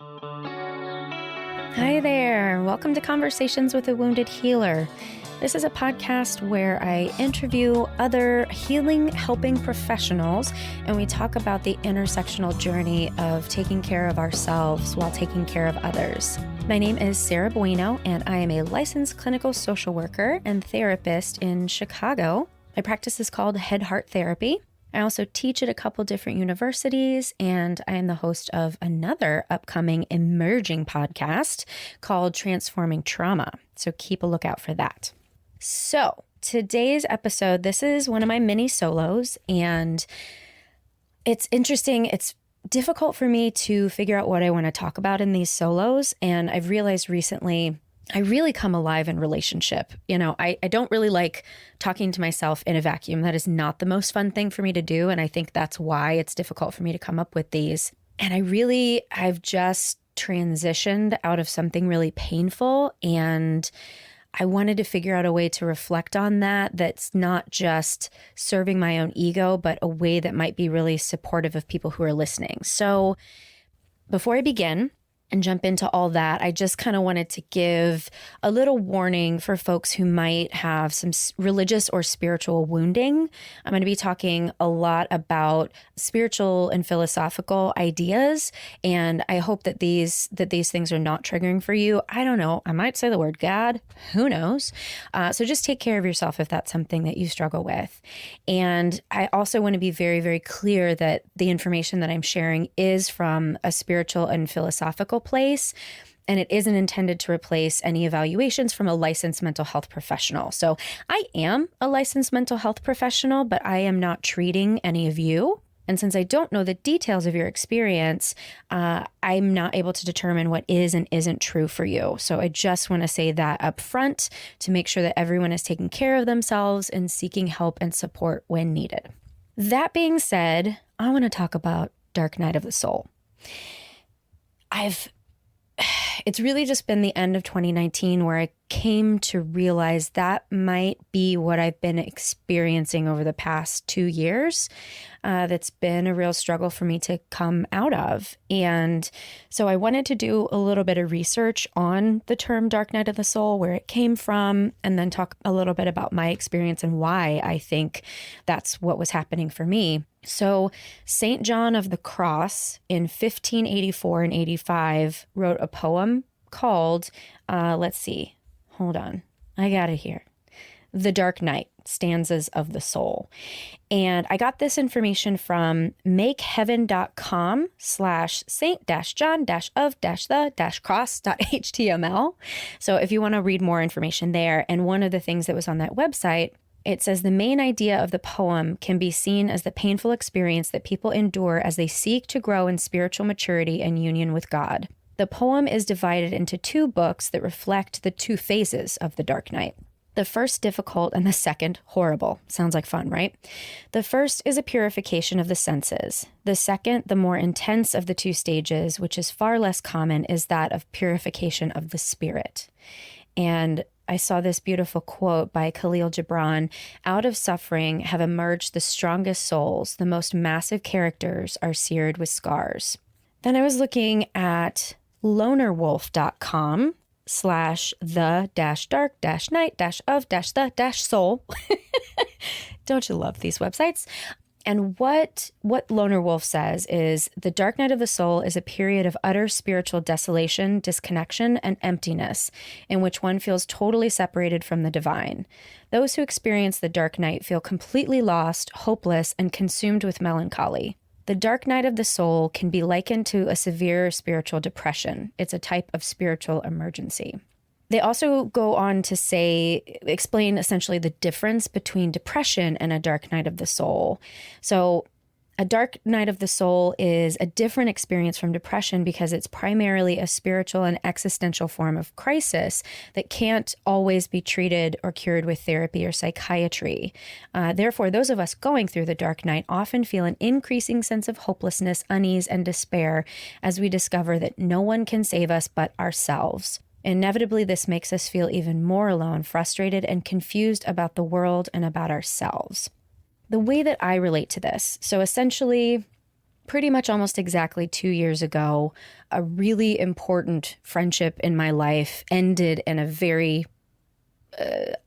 Hi there. Welcome to Conversations with a Wounded Healer. This is a podcast where I interview other healing, helping professionals, and we talk about the intersectional journey of taking care of ourselves while taking care of others. My name is Sarah Buino, and I am a licensed clinical social worker and therapist in Chicago. My practice is called Head Heart Therapy. I also teach at a couple different universities, and I am the host of another upcoming emerging podcast called Transforming Trauma. So keep a lookout for that. So today's episode, this is one of my mini solos, and it's interesting. It's difficult for me to figure out what I want to talk about in these solos. And I've realized recently I really come alive in relationship. I don't really like talking to myself in a vacuum. That is not the most fun thing for me to do. And I think that's why it's difficult for me to come up with these. And I've just transitioned out of something really painful. And I wanted to figure out a way to reflect on that's not just serving my own ego, but a way that might be really supportive of people who are listening. So before I begin and jump into all that, I just kind of wanted to give a little warning for folks who might have some religious or spiritual wounding. I'm going to be talking a lot about spiritual and philosophical ideas, and I hope that these things are not triggering for you. I don't know. I might say the word God. Who knows? So just take care of yourself if that's something that you struggle with. And I also want to be very, very clear that the information that I'm sharing is from a spiritual and philosophical place, and it isn't intended to replace any evaluations from a licensed mental health professional. So I am a licensed mental health professional, but I am not treating any of you. And since I don't know the details of your experience, I'm not able to determine what is and isn't true for you. So I just want to say that up front to make sure that everyone is taking care of themselves and seeking help and support when needed. That being said, I want to talk about Dark Night of the Soul. It's really just been the end of 2019 where I came to realize that might be what I've been experiencing over the past 2 years. That's been a real struggle for me to come out of. And so I wanted to do a little bit of research on the term Dark Night of the Soul, where it came from, and then talk a little bit about my experience and why I think that's what was happening for me. So St. John of the Cross in 1584 and 85 wrote a poem called, hold on, I got it here. The Dark Night, Stanzas of the Soul. And I got this information from makeheaven.com/Saint-John-of-the-cross.html. So if you want to read more information there, and one of the things that was on that website, it says the main idea of the poem can be seen as the painful experience that people endure as they seek to grow in spiritual maturity and union with God. The poem is divided into 2 books that reflect the 2 phases of the Dark Night. The first difficult and the second horrible. Sounds like fun, right? The first is a purification of the senses. The second, the more intense of the 2 stages, which is far less common, is that of purification of the spirit. And I saw this beautiful quote by Kahil Gibran: "Out of suffering have emerged the strongest souls. The most massive characters are seared with scars." Then I was looking at lonerwolf.com/the-dark-night-of-the-soul. Don't you love these websites? And what Loner Wolf says is the Dark Night of the Soul is a period of utter spiritual desolation, disconnection, and emptiness in which one feels totally separated from the divine. Those who experience the dark night feel completely lost, hopeless, and consumed with melancholy. The dark night of the soul can be likened to a severe spiritual depression. It's a type of spiritual emergency. They also go on to explain essentially the difference between depression and a dark night of the soul. So a dark night of the soul is a different experience from depression because it's primarily a spiritual and existential form of crisis that can't always be treated or cured with therapy or psychiatry. Therefore, those of us going through the dark night often feel an increasing sense of hopelessness, unease, and despair as we discover that no one can save us but ourselves. Inevitably, this makes us feel even more alone, frustrated, and confused about the world and about ourselves. The way that I relate to this, so essentially, pretty much almost exactly 2 years ago, a really important friendship in my life ended in a very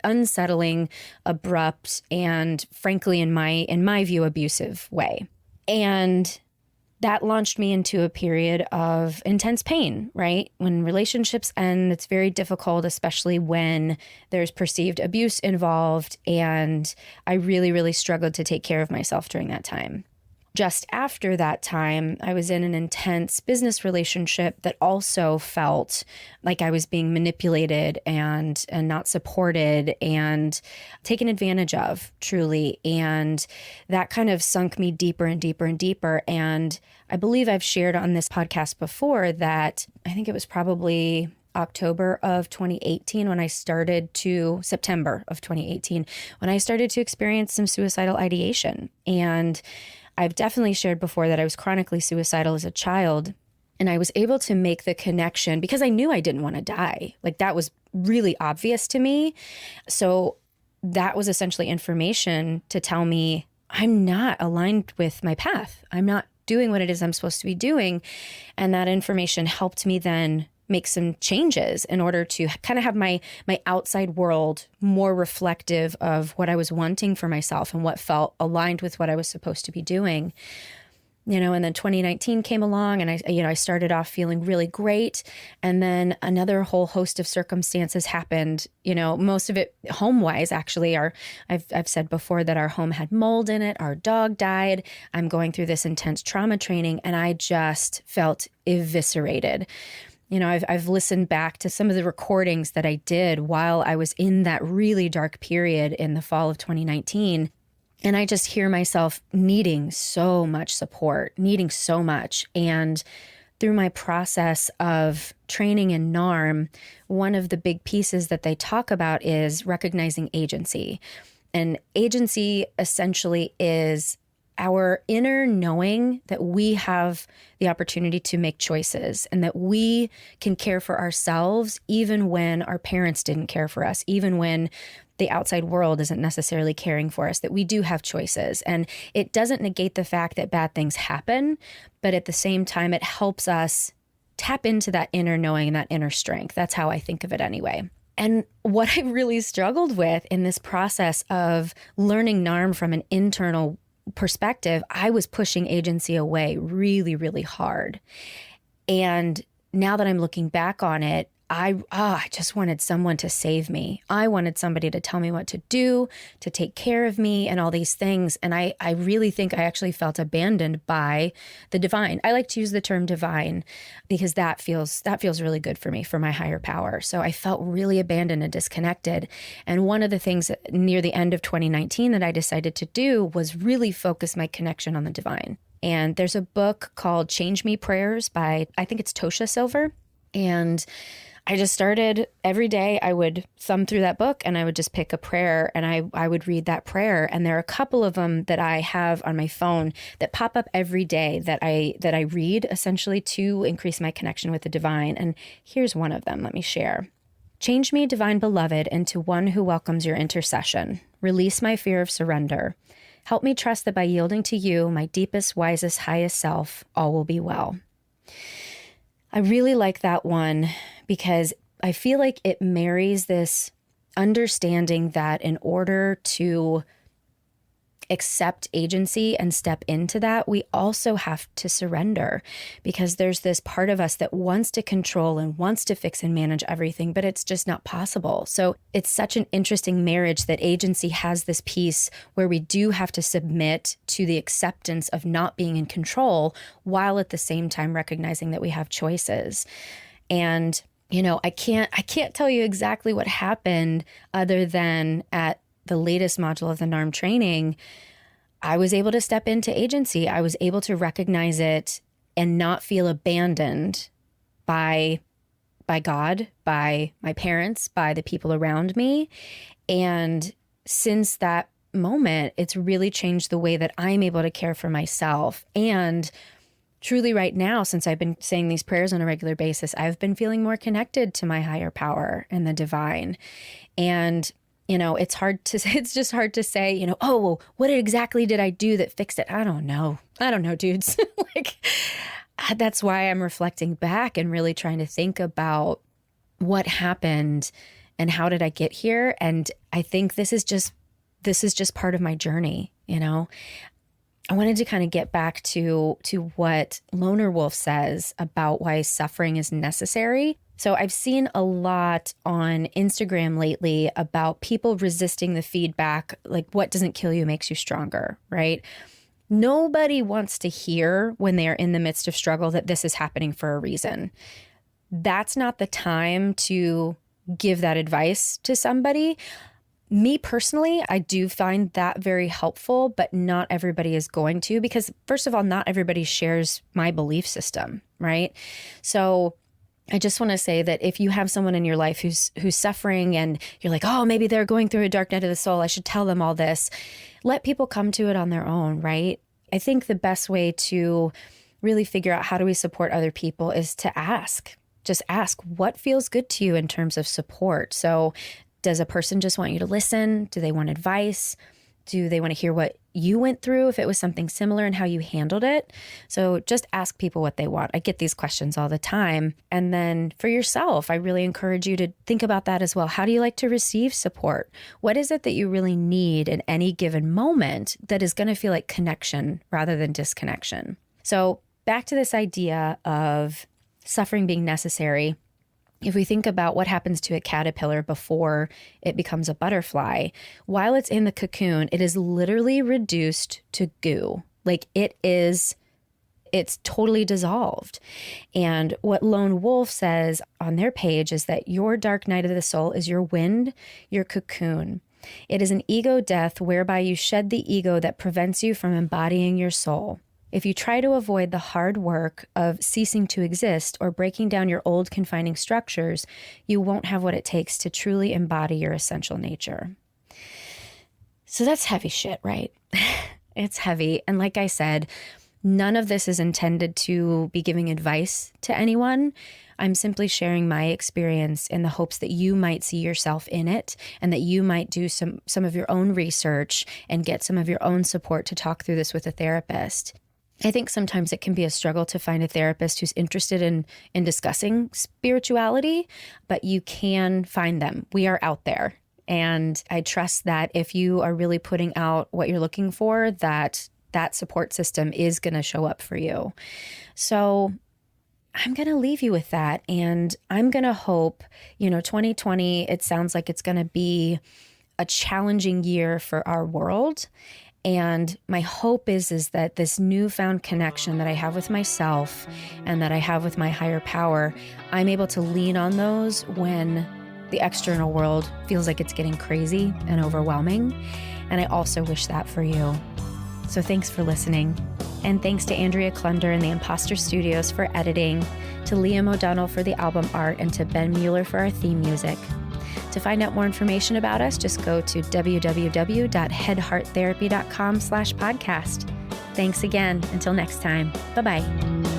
unsettling, abrupt, and frankly, in my view, abusive way. And that launched me into a period of intense pain, right? When relationships end, it's very difficult, especially when there's perceived abuse involved. And I really, really struggled to take care of myself during that time. Just after that time, I was in an intense business relationship that also felt like I was being manipulated and not supported and taken advantage of, truly. And that kind of sunk me deeper and deeper and deeper. And I believe I've shared on this podcast before that I think it was probably October of 2018 September of 2018, when I started to experience some suicidal ideation. And I've definitely shared before that I was chronically suicidal as a child, and I was able to make the connection because I knew I didn't want to die. Like, that was really obvious to me. So that was essentially information to tell me I'm not aligned with my path. I'm not doing what it is I'm supposed to be doing. And that information helped me then make some changes in order to kind of have my outside world more reflective of what I was wanting for myself and what felt aligned with what I was supposed to be doing. And then 2019 came along, and I started off feeling really great. And then another whole host of circumstances happened, most of it home-wise, actually. I've said before that our home had mold in it. Our dog died. I'm going through this intense trauma training, and I just felt eviscerated. I've listened back to some of the recordings that I did while I was in that really dark period in the fall of 2019. And I just hear myself needing so much support, needing so much. And through my process of training in NARM, one of the big pieces that they talk about is recognizing agency. And agency essentially is our inner knowing that we have the opportunity to make choices and that we can care for ourselves even when our parents didn't care for us, even when the outside world isn't necessarily caring for us, that we do have choices. And it doesn't negate the fact that bad things happen, but at the same time, it helps us tap into that inner knowing and that inner strength. That's how I think of it anyway. And what I really struggled with in this process of learning NARM from an internal perspective, I was pushing agency away really, really hard. And now that I'm looking back on it, I just wanted someone to save me. I wanted somebody to tell me what to do, to take care of me and all these things. And I really think I actually felt abandoned by the divine. I like to use the term divine because that feels really good for me, for my higher power. So I felt really abandoned and disconnected. And one of the things near the end of 2019 that I decided to do was really focus my connection on the divine. And there's a book called Change Me Prayers by, I think it's Tosha Silver. And I just started every day. I would thumb through that book and I would just pick a prayer and I would read that prayer. And there are a couple of them that I have on my phone that pop up every day that I read essentially to increase my connection with the divine. And here's one of them. Let me share. Change me, divine beloved, into one who welcomes your intercession. Release my fear of surrender. Help me trust that by yielding to you, my deepest, wisest, highest self, all will be well. I really like that one because I feel like it marries this understanding that in order to accept agency and step into that, we also have to surrender, because there's this part of us that wants to control and wants to fix and manage everything, but it's just not possible. So it's such an interesting marriage that agency has this piece where we do have to submit to the acceptance of not being in control, while at the same time recognizing that we have choices. And I can't tell you exactly what happened other than at the latest module of the NARM training, I was able to step into agency. I was able to recognize it and not feel abandoned by God, by my parents, by the people around me. And since that moment, it's really changed the way that I'm able to care for myself. And truly right now, since I've been saying these prayers on a regular basis, I've been feeling more connected to my higher power and the divine. And it's just hard to say, oh, well, what exactly did I do that fixed it? I don't know, dudes. That's why I'm reflecting back and really trying to think about what happened and how did I get here? And I think this is just part of my journey. I wanted to kind of get back to what Loner Wolf says about why suffering is necessary. So I've seen a lot on Instagram lately about people resisting the feedback, like what doesn't kill you makes you stronger, right? Nobody wants to hear when they are in the midst of struggle that this is happening for a reason. That's not the time to give that advice to somebody. Me personally, I do find that very helpful, but not everybody is going to, because first of all, not everybody shares my belief system, right? So I just want to say that if you have someone in your life who's suffering and you're like, oh, maybe they're going through a dark night of the soul, I should tell them all this. Let people come to it on their own, right? I think the best way to really figure out how do we support other people is to ask. Just ask what feels good to you in terms of support. So does a person just want you to listen? Do they want advice? Do they want to hear what you went through, if it was something similar and how you handled it? So just ask people what they want. I get these questions all the time. And then for yourself, I really encourage you to think about that as well. How do you like to receive support? What is it that you really need in any given moment that is going to feel like connection rather than disconnection? So back to this idea of suffering being necessary. If we think about what happens to a caterpillar before it becomes a butterfly, while it's in the cocoon, it is literally reduced to goo. Like it's totally dissolved. And what Lone Wolf says on their page is that your dark night of the soul is your wind, your cocoon. It is an ego death whereby you shed the ego that prevents you from embodying your soul. If you try to avoid the hard work of ceasing to exist or breaking down your old confining structures, you won't have what it takes to truly embody your essential nature. So that's heavy shit, right? It's heavy. And like I said, none of this is intended to be giving advice to anyone. I'm simply sharing my experience in the hopes that you might see yourself in it and that you might do some of your own research and get some of your own support to talk through this with a therapist. I think sometimes it can be a struggle to find a therapist who's interested in discussing spirituality, but you can find them. We are out there. And I trust that if you are really putting out what you're looking for, that support system is going to show up for you. So I'm going to leave you with that. And I'm going to hope, 2020, it sounds like it's going to be a challenging year for our world. And my hope is that this newfound connection that I have with myself and that I have with my higher power, I'm able to lean on those when the external world feels like it's getting crazy and overwhelming. And I also wish that for you. So thanks for listening. And thanks to Andrea Klunder and the Imposter Studios for editing, to Liam O'Donnell for the album art, and to Ben Mueller for our theme music. To find out more information about us, just go to www.headhearttherapy.com/podcast. Thanks again. Until next time. Bye-bye.